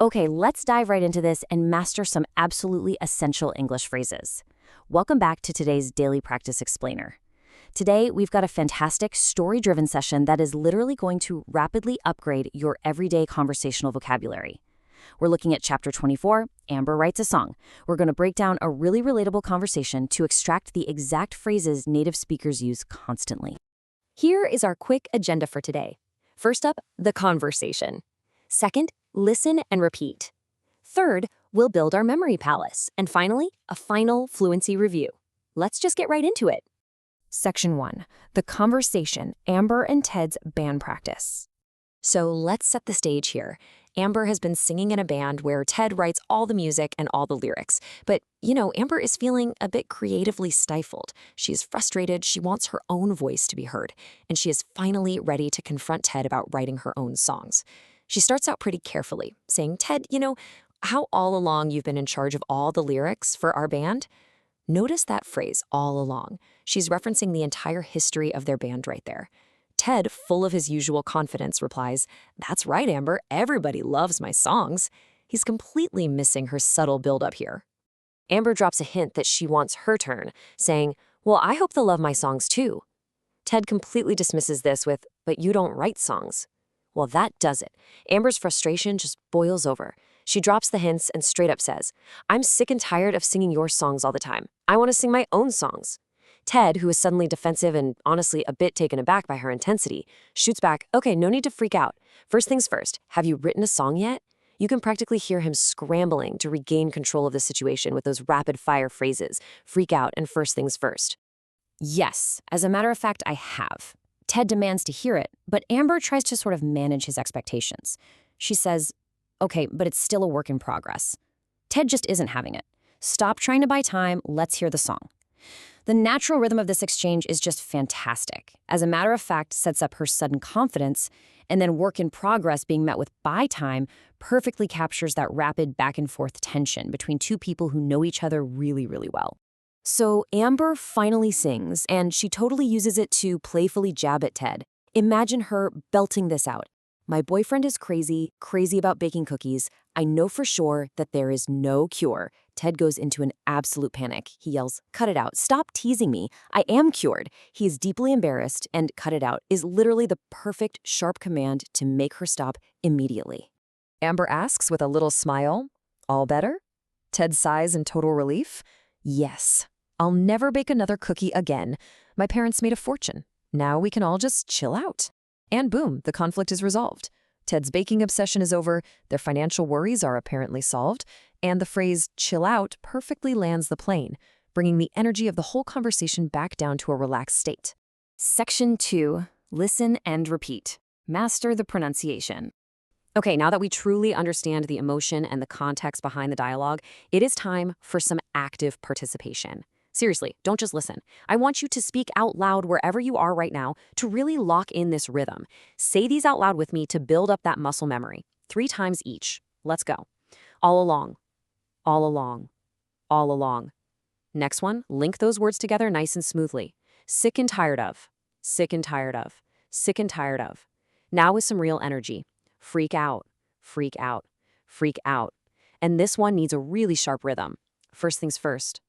Okay, let's dive right into this and master some absolutely essential English phrases. Welcome back to today's Daily Practice Explainer. Today, we've got a fantastic story-driven session that is literally going to rapidly upgrade your everyday conversational vocabulary. We're looking at Chapter 24, Amber Writes a Song. We're going to break down a really relatable conversation to extract the exact phrases native speakers use constantly. Here is our quick agenda for today. First up, the conversation. Second, listen and repeat. Third, we'll build our memory palace. And finally, a final fluency review. Let's just get right into it. Section 1. The conversation, Amber and Ted's band practice. So let's set the stage here. Amber has been singing in a band where Ted writes all the music and all the lyrics. But, Amber is feeling a bit creatively stifled. She's frustrated, she wants her own voice to be heard, and she is finally ready to confront Ted about writing her own songs. She starts out pretty carefully, saying, Ted, how all along you've been in charge of all the lyrics for our band? Notice that phrase, all along. She's referencing the entire history of their band right there. Ted, full of his usual confidence, replies, That's right, Amber, everybody loves my songs. He's completely missing her subtle build-up here. Amber drops a hint that she wants her turn, saying, Well, I hope they'll love my songs too. Ted completely dismisses this with, But you don't write songs. Well, that does it. Amber's frustration just boils over. She drops the hints and straight up says, I'm sick and tired of singing your songs all the time. I want to sing my own songs. Ted, who is suddenly defensive and honestly a bit taken aback by her intensity, shoots back, Okay, no need to freak out. First things first, have you written a song yet? You can practically hear him scrambling to regain control of the situation with those rapid-fire phrases, freak out and first things first. Yes, as a matter of fact, I have. Ted demands to hear it, but Amber tries to sort of manage his expectations. She says, Okay, but it's still a work in progress. Ted just isn't having it. Stop trying to buy time, let's hear the song. The natural rhythm of this exchange is just fantastic. As a matter of fact, sets up her sudden confidence, and then work in progress being met with buy time perfectly captures that rapid back and forth tension between two people who know each other really, really well. So Amber finally sings, and she totally uses it to playfully jab at Ted. Imagine her belting this out. My boyfriend is crazy, crazy about baking cookies. I know for sure that there is no cure. Ted goes into an absolute panic. He yells, Cut it out. Stop teasing me. I am cured. He is deeply embarrassed, and cut it out is literally the perfect, sharp command to make her stop immediately. Amber asks with a little smile, All better? Ted sighs in total relief. Yes. I'll never bake another cookie again. My parents made a fortune. Now we can all just chill out. And boom, the conflict is resolved. Ted's baking obsession is over, their financial worries are apparently solved, and the phrase chill out perfectly lands the plane, bringing the energy of the whole conversation back down to a relaxed state. Section 2. Listen and repeat. Master the pronunciation. Okay, now that we truly understand the emotion and the context behind the dialogue, it is time for some active participation. Seriously, don't just listen. I want you to speak out loud wherever you are right now to really lock in this rhythm. Say these out loud with me to build up that muscle memory. 3 times each. Let's go. All along. All along. All along. Next one, link those words together nice and smoothly. Sick and tired of. Sick and tired of. Sick and tired of. Now with some real energy. Freak out. Freak out. Freak out. And this one needs a really sharp rhythm. First things first.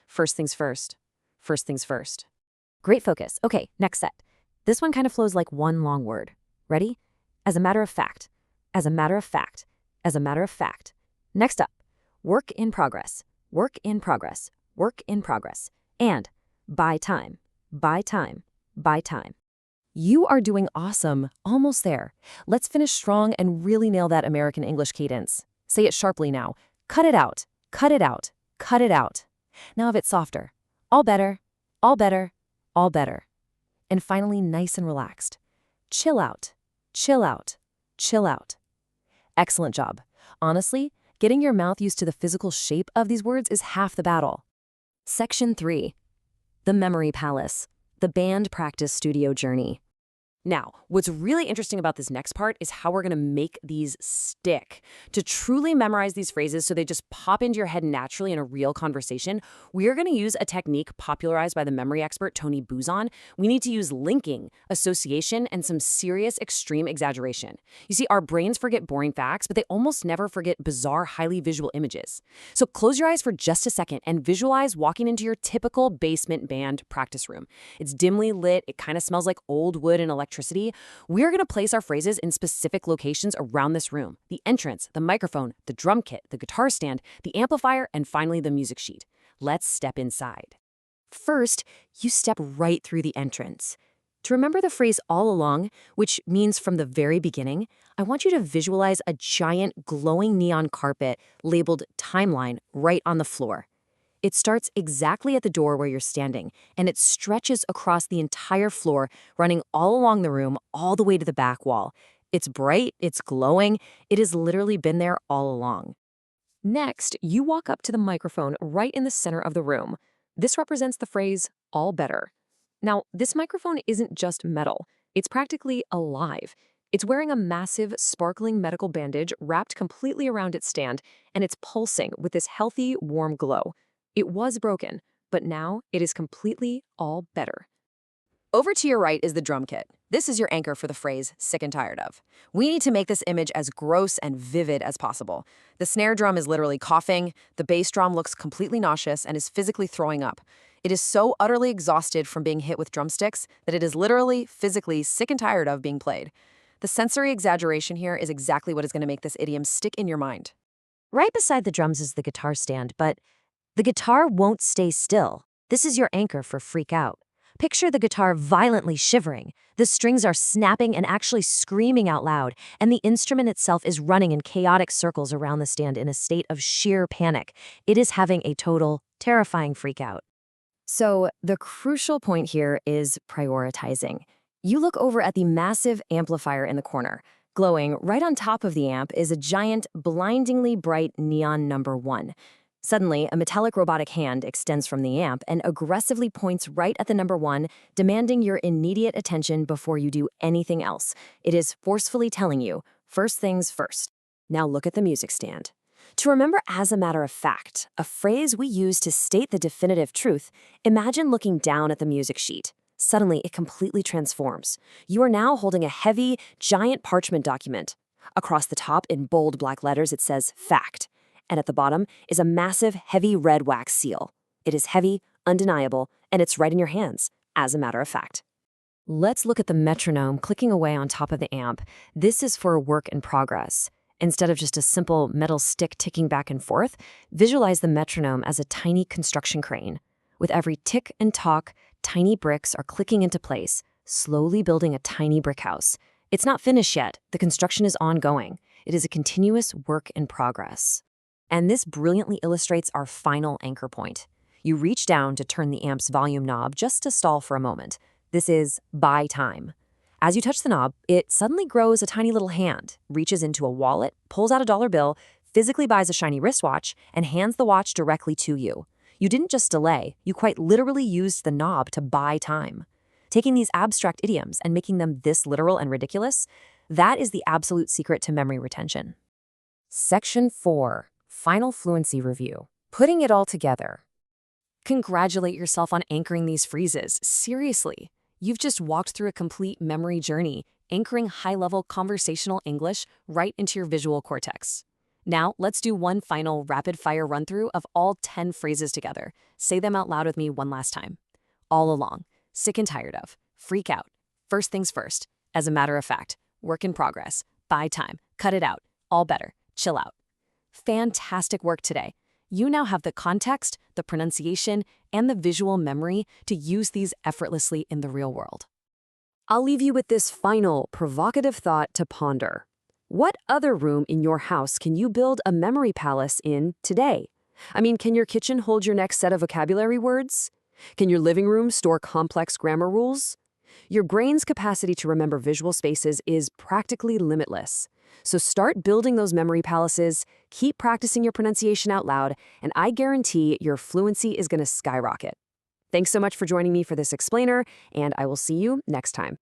First things first. First things first. Great focus. Okay, next set. This one kind of flows like one long word. Ready? As a matter of fact. As a matter of fact. As a matter of fact. Next up. Work in progress. Work in progress. Work in progress. And buy time. Buy time. Buy time. You are doing awesome. Almost there. Let's finish strong and really nail that American English cadence. Say it sharply now. Cut it out. Cut it out. Cut it out. Now a bit softer. All better, all better, all better. And finally, nice and relaxed. Chill out, chill out, chill out. Excellent job. Honestly, getting your mouth used to the physical shape of these words is half the battle. Section 3. The Memory Palace. The Band Practice Studio Journey. Now, what's really interesting about this next part is how we're going to make these stick. To truly memorize these phrases so they just pop into your head naturally in a real conversation, we are going to use a technique popularized by the memory expert Tony Buzan. We need to use linking, association, and some serious extreme exaggeration. You see, our brains forget boring facts, but they almost never forget bizarre, highly visual images. So close your eyes for just a second and visualize walking into your typical basement band practice room. It's dimly lit, it kind of smells like old wood and electricity. We're going to place our phrases in specific locations around this room: the entrance, the microphone, the drum kit, the guitar stand, the amplifier, and finally the music sheet. Let's step inside. First, you step right through the entrance. To remember the phrase all along, which means from the very beginning, I want you to visualize a giant glowing neon carpet labeled Timeline right on the floor. It starts exactly at the door where you're standing, and it stretches across the entire floor, running all along the room, all the way to the back wall. It's bright, it's glowing, it has literally been there all along. Next, you walk up to the microphone right in the center of the room. This represents the phrase, all better. Now, this microphone isn't just metal, it's practically alive. It's wearing a massive, sparkling medical bandage wrapped completely around its stand, and it's pulsing with this healthy, warm glow. It was broken, but now it is completely all better. Over to your right is the drum kit. This is your anchor for the phrase, sick and tired of. We need to make this image as gross and vivid as possible. The snare drum is literally coughing, the bass drum looks completely nauseous and is physically throwing up. It is so utterly exhausted from being hit with drumsticks that it is literally, physically sick and tired of being played. The sensory exaggeration here is exactly what is going to make this idiom stick in your mind. Right beside the drums is the guitar stand, but the guitar won't stay still. This is your anchor for freak out. Picture the guitar violently shivering. The strings are snapping and actually screaming out loud, and the instrument itself is running in chaotic circles around the stand in a state of sheer panic. It is having a total, terrifying freak out. So the crucial point here is prioritizing. You look over at the massive amplifier in the corner. Glowing right on top of the amp is a giant, blindingly bright neon number 1. Suddenly, a metallic robotic hand extends from the amp and aggressively points right at the number 1, demanding your immediate attention before you do anything else. It is forcefully telling you, first things first. Now look at the music stand. To remember as a matter of fact, a phrase we use to state the definitive truth, imagine looking down at the music sheet. Suddenly, it completely transforms. You are now holding a heavy, giant parchment document. Across the top, in bold black letters, it says fact. And at the bottom is a massive, heavy red wax seal. It is heavy, undeniable, and it's right in your hands, as a matter of fact. Let's look at the metronome clicking away on top of the amp. This is for a work in progress. Instead of just a simple metal stick ticking back and forth, visualize the metronome as a tiny construction crane. With every tick and tock, tiny bricks are clicking into place, slowly building a tiny brick house. It's not finished yet. The construction is ongoing. It is a continuous work in progress. And this brilliantly illustrates our final anchor point. You reach down to turn the amp's volume knob just to stall for a moment. This is buy time. As you touch the knob, it suddenly grows a tiny little hand, reaches into a wallet, pulls out a dollar bill, physically buys a shiny wristwatch, and hands the watch directly to you. You didn't just delay, you quite literally used the knob to buy time. Taking these abstract idioms and making them this literal and ridiculous, that is the absolute secret to memory retention. Section 4. Final fluency review. Putting it all together. Congratulate yourself on anchoring these phrases. Seriously, you've just walked through a complete memory journey, anchoring high-level conversational English right into your visual cortex. Now, let's do one final rapid-fire run-through of all 10 phrases together. Say them out loud with me one last time. All along, sick and tired of, freak out, first things first, as a matter of fact, work in progress, buy time, cut it out, all better, chill out. Fantastic work today. You now have the context, the pronunciation, and the visual memory to use these effortlessly in the real world. I'll leave you with this final, provocative thought to ponder. What other room in your house can you build a memory palace in today? I mean, can your kitchen hold your next set of vocabulary words? Can your living room store complex grammar rules? Your brain's capacity to remember visual spaces is practically limitless. So start building those memory palaces, keep practicing your pronunciation out loud, and I guarantee your fluency is going to skyrocket. Thanks so much for joining me for this explainer, and I will see you next time.